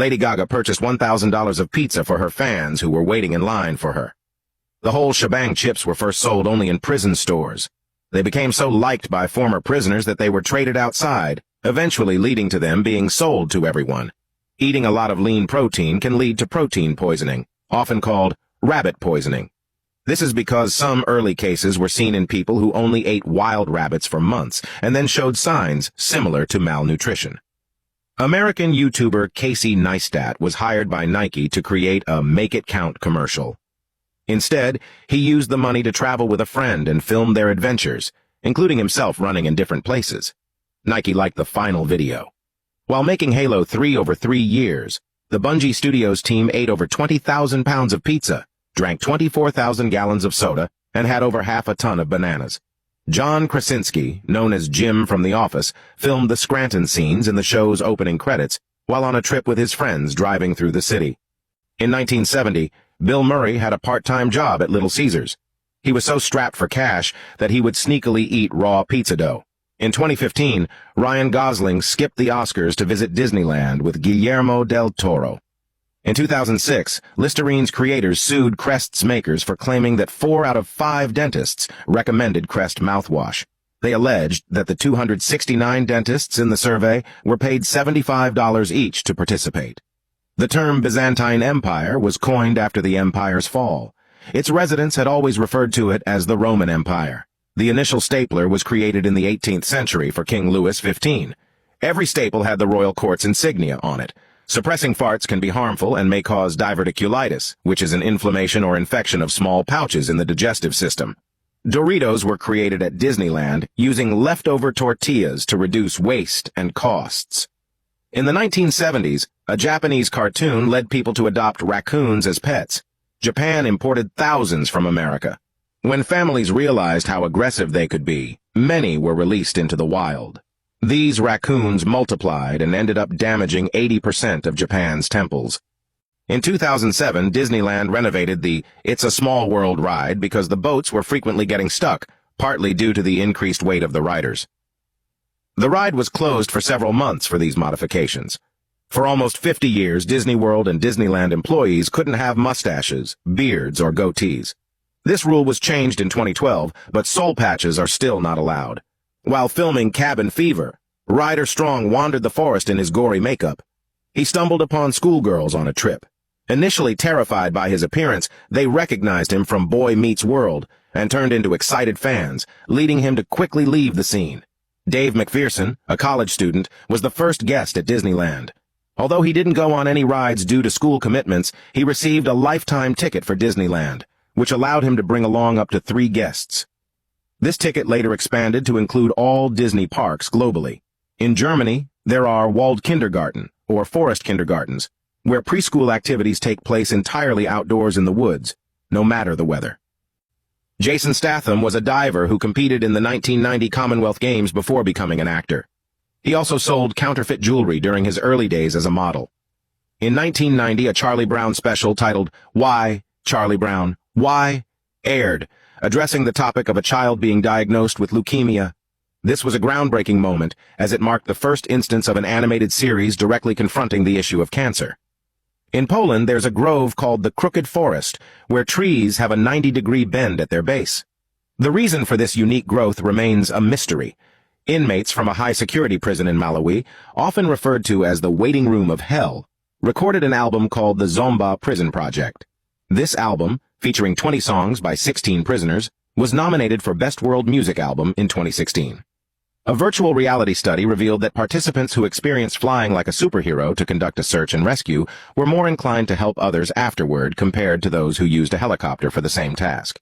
Lady Gaga purchased $1,000 of pizza for her fans who were waiting in line for her. The Whole Shebang Chips were first sold only in prison stores. They became so liked by former prisoners that they were traded outside, eventually leading to them being sold to everyone. Eating a lot of lean protein can lead to protein poisoning, often called rabbit poisoning. This is because some early cases were seen in people who only ate wild rabbits for months and then showed signs similar to malnutrition. American YouTuber Casey Neistat was hired by Nike to create a Make It Count commercial. Instead, he used the money to travel with a friend and film their adventures, including himself running in different places. Nike liked the final video. While making Halo 3 over 3 years, the Bungie Studios team ate over 20,000 pounds of pizza, drank 24,000 gallons of soda, and had over half a ton of bananas. John Krasinski, known as Jim from The Office, filmed the Scranton scenes in the show's opening credits while on a trip with his friends driving through the city. In 1970, Bill Murray had a part-time job at Little Caesars. He was so strapped for cash that he would sneakily eat raw pizza dough. In 2015, Ryan Gosling skipped the Oscars to visit Disneyland with Guillermo del Toro. In 2006, Listerine's creators sued Crest's makers for claiming that 4 out of 5 dentists recommended Crest mouthwash. They alleged that the 269 dentists in the survey were paid $75 each to participate. The term Byzantine Empire was coined after the empire's fall. Its residents had always referred to it as the Roman Empire. The initial stapler was created in the 18th century for King Louis XV. Every staple had the royal court's insignia on it. Suppressing farts can be harmful and may cause diverticulitis, which is an inflammation or infection of small pouches in the digestive system. Doritos were created at Disneyland using leftover tortillas to reduce waste and costs. In the 1970s, a Japanese cartoon led people to adopt raccoons as pets. Japan imported thousands from America. When families realized how aggressive they could be, many were released into the wild. These raccoons multiplied and ended up damaging 80% of Japan's temples. In 2007, Disneyland renovated the It's a Small World ride because the boats were frequently getting stuck, partly due to the increased weight of the riders. The ride was closed for several months for these modifications. For almost 50 years, Disney World and Disneyland employees couldn't have mustaches, beards, or goatees. This rule was changed in 2012, but soul patches are still not allowed. While filming Cabin Fever, Ryder Strong wandered the forest in his gory makeup. He stumbled upon schoolgirls on a trip. Initially terrified by his appearance, they recognized him from Boy Meets World and turned into excited fans, leading him to quickly leave the scene. Dave McPherson, a college student, was the first guest at Disneyland. Although he didn't go on any rides due to school commitments, he received a lifetime ticket for Disneyland, which allowed him to bring along up to 3 guests. This ticket later expanded to include all Disney parks globally. In Germany, there are Waldkindergarten, or forest kindergartens, where preschool activities take place entirely outdoors in the woods, no matter the weather. Jason Statham was a diver who competed in the 1990 Commonwealth Games before becoming an actor. He also sold counterfeit jewelry during his early days as a model. In 1990, a Charlie Brown special titled Why, Charlie Brown, Why? Aired, addressing the topic of a child being diagnosed with leukemia. This was a groundbreaking moment, as it marked the first instance of an animated series directly confronting the issue of cancer. In Poland, there's a grove called the Crooked Forest, where trees have a 90-degree bend at their base. The reason for this unique growth remains a mystery. Inmates from a high-security prison in Malawi, often referred to as the waiting room of hell, recorded an album called the Zomba Prison Project. This album, featuring 20 songs by 16 prisoners, was nominated for Best World Music Album in 2016. A virtual reality study revealed that participants who experienced flying like a superhero to conduct a search and rescue were more inclined to help others afterward compared to those who used a helicopter for the same task.